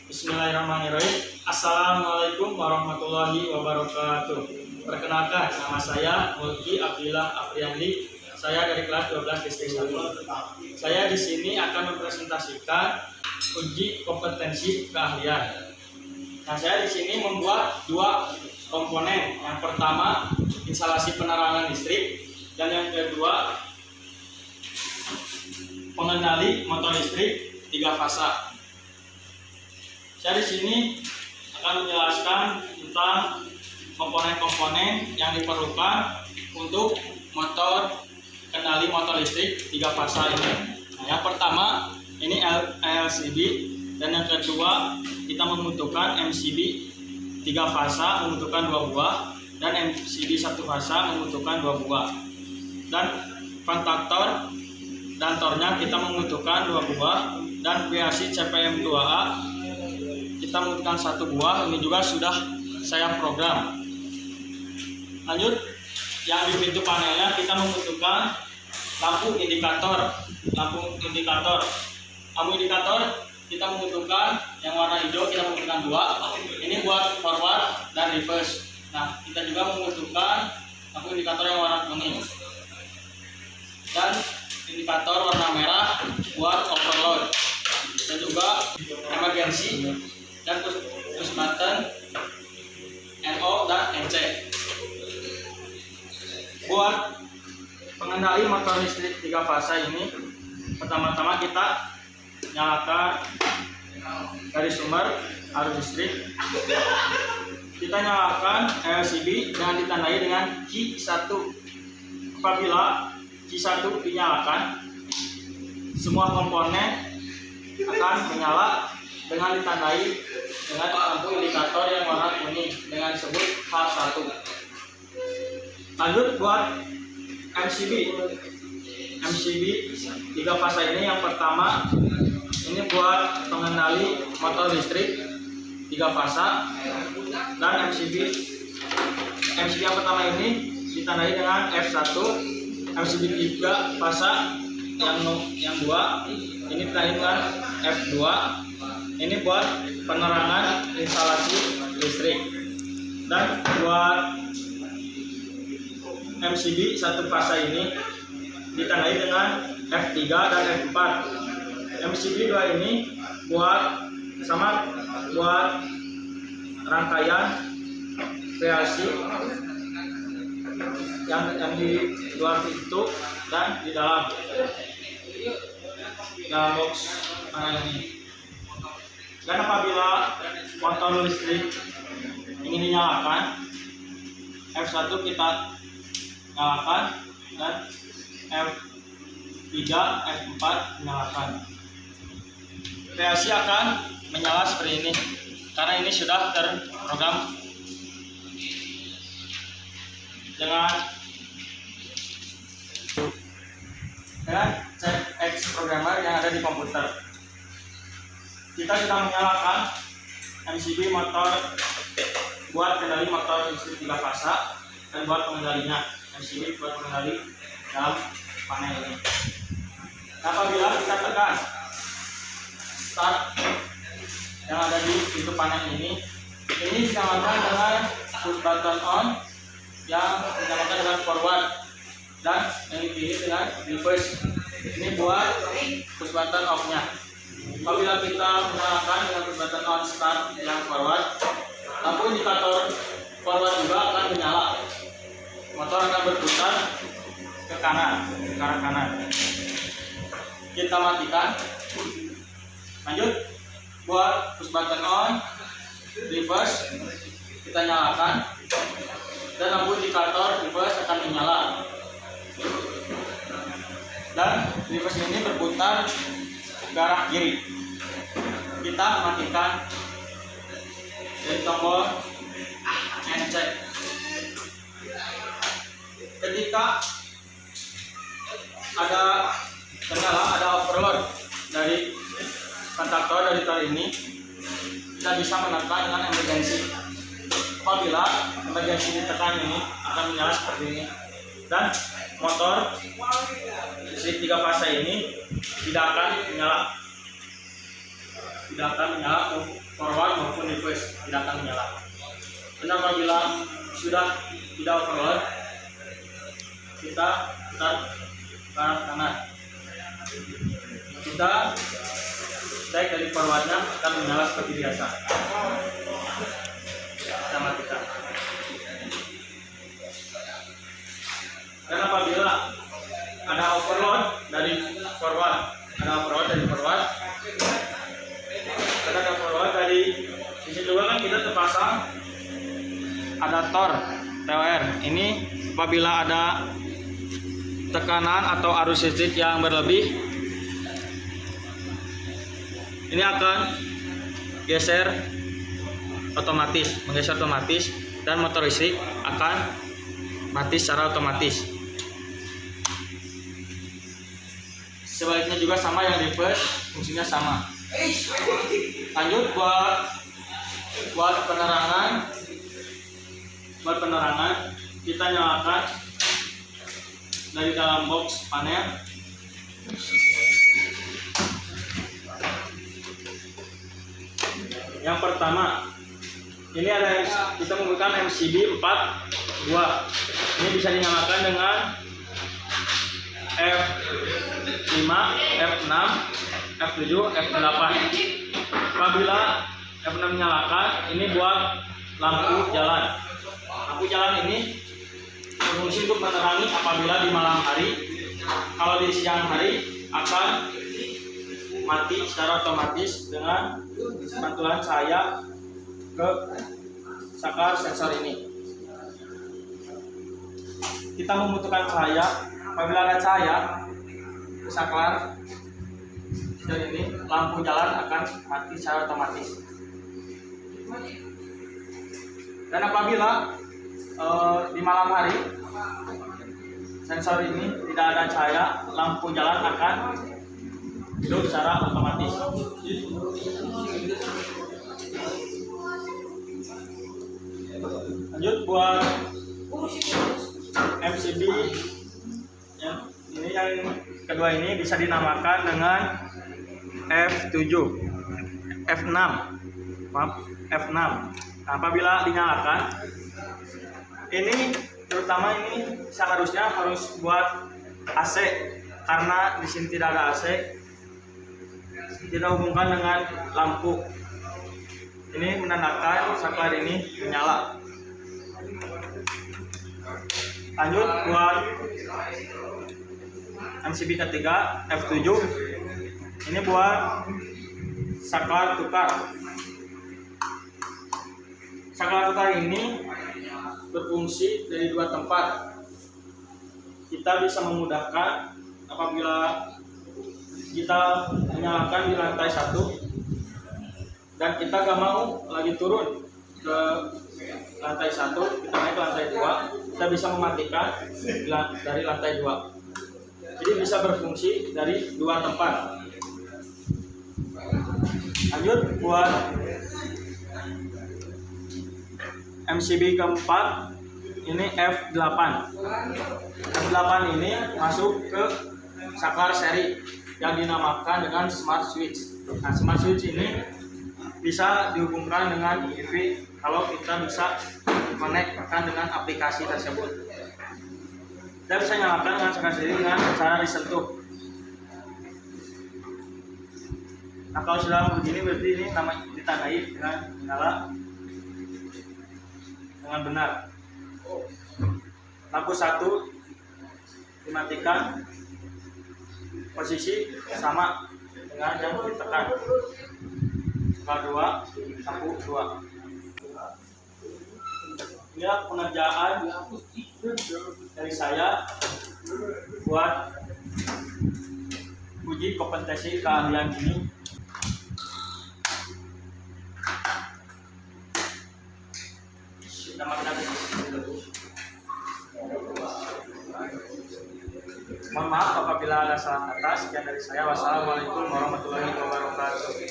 Bismillahirrahmanirrahim. Assalamualaikum warahmatullahi wabarakatuh. Perkenalkan, nama saya Mulki Abdillah Afriandi. Saya dari kelas 12 distrik 1. Saya di sini akan mempresentasikan uji kompetensi keahlian. Nah, saya di sini membuat dua komponen. Yang pertama, instalasi penerangan listrik, dan yang kedua, pengendali motor listrik 3 fasa. Saya di sini akan menjelaskan tentang komponen-komponen yang diperlukan untuk motor kendali motor listrik 3 fasa ini. Nah, yang pertama ini LCD, dan yang kedua kita membutuhkan MCB 3 fasa membutuhkan 2 buah, dan MCB 1 fasa membutuhkan 2 buah. Dan kontaktor dan tornya kita membutuhkan 2 buah, dan PAC CPM 2A kita membutuhkan 1 buah. Ini juga sudah saya program. Lanjut, yang di pintu panelnya kita membutuhkan lampu indikator. Lampu indikator kita membutuhkan yang warna hijau, kita membutuhkan 2. Ini buat forward dan reverse. Nah, kita juga membutuhkan lampu indikator yang warna kuning, dan indikator warna merah buat overload, dan juga emergency dan push button NO dan NC. Buat pengendali motor listrik 3 fasa ini, pertama-tama kita nyalakan dari sumber arus listrik. Kita nyalakan LCD dengan ditandai dengan Q1. Apabila Q1 dinyalakan, semua komponen akan menyala dengan ditandai dengan lampu indikator yang warna kuning dengan disebut H1. Lanjut buat MCB 3 fasa ini. Yang pertama ini buat pengendali motor listrik 3 fasa, dan MCB yang pertama ini ditandai dengan F1. MCB 3 fasa yang 2 ini ditandai dengan F2. Ini buat penerangan instalasi listrik. Dan buat MCB 1 fasa ini ditandai dengan F3 dan F4. MCB 2 ini buat rangkaian PAC yang di luar pintu dan di dalam box ini. Dan apabila motor listrik ingin dinyalakan, F1 kita nyalakan, dan F3, F4 dinyalakan. PAC akan menyala seperti ini karena ini sudah terprogram dengan CX programmer yang ada di komputer. Kita sudah menyalakan MCB motor buat kendali motor listrik 3 fasa, dan buat pengendalinya MCB buat pengendali dalam panel ini. Apabila kita tekan start yang ada di pintu panel ini dinyalakan dengan push button on, yang dinyalakan dengan forward, dan yang dipilih dengan reverse. Ini buat push button off nya. Apabila kita menyalakan dengan push button on start yang forward, lampu indikator forward juga akan menyala. Motor akan berputar ke kanan, ke arah kanan. Kita matikan. Lanjut, buat push button on, reverse kita nyalakan, dan lampu indikator reverse akan menyala. Dan reverse ini berputar ke arah kiri. Kita matikan dari tombol NC. Ketika ada kendala, ada overload dari kontaktor dari tor ini, kita bisa menekan dengan emergency. Apabila emergency ditekan, ini akan menyala seperti ini, dan motor listrik 3 fasa ini tidak akan menyala. tidak akan menyala, forward maupun reverse tidak akan menyala. Dan apabila sudah tidak overload, kita putar ke arah kanan. Kita cek dari forwardnya akan menyala seperti biasa. Kita matikan. Dan apabila ada overload dari forward, di sini juga kan kita terpasang adaptor TOR. Ini apabila ada tekanan atau arus listrik yang berlebih, ini akan menggeser otomatis, dan motor listrik akan mati secara otomatis. Sebaliknya juga sama, yang reverse fungsinya sama. Lanjut buat penerangan kita nyalakan dari dalam box panel. Yang pertama, ini ada, kita menggunakan MCB 4 buah. Ini bisa dinyalakan dengan F5, F6, F7, F8. Apabila F6 menyalakan, ini buat lampu jalan. Lampu jalan ini berfungsi untuk menerangi apabila di malam hari. Kalau di siang hari akan mati secara otomatis dengan bantuan cahaya ke saklar sensor ini. Kita membutuhkan cahaya. Apabila ada cahaya ke saklar sensor ini, lampu jalan akan mati secara otomatis. Dan apabila di malam hari sensor ini tidak ada cahaya, lampu jalan akan hidup secara otomatis. Lanjut buat MCB yang kedua, ini bisa dinamakan dengan F7, F6. Apabila dinyalakan, ini terutama ini seharusnya harus buat AC, karena di sini tidak ada AC, tidak hubungkan dengan lampu. Ini menandakan saklar ini menyala. Lanjut buat MCB ketiga, F7. Ini buat saklar tukar. Saklar tukar ini berfungsi dari dua tempat. Kita bisa memudahkan apabila kita menyalakan di lantai 1 dan kita gak mau lagi turun ke lantai 1, kita naik ke lantai 2, kita bisa mematikan dari lantai 2. Jadi bisa berfungsi dari dua tempat. Lanjut buat MCB keempat, ini F8. F8 ini masuk ke saklar seri yang dinamakan dengan smart switch. Nah, smart switch ini bisa dihubungkan dengan EV kalau kita bisa connect-kan dengan aplikasi tersebut. Kita bisa nyalakan dengan saklar seri dengan cara disentuh. Nah, kalau sudah begini berarti ini namanya ditandai dengan nyala dengan benar. Lampu 1 dimatikan, posisi sama dengan yang ditekan. Saklar 2, lampu 2. Inilah pengerjaan dari saya buat uji kompetensi keahlian ini. Mohon maaf apabila ada salah kata. Sekian dari saya. Wassalamualaikum warahmatullahi wabarakatuh.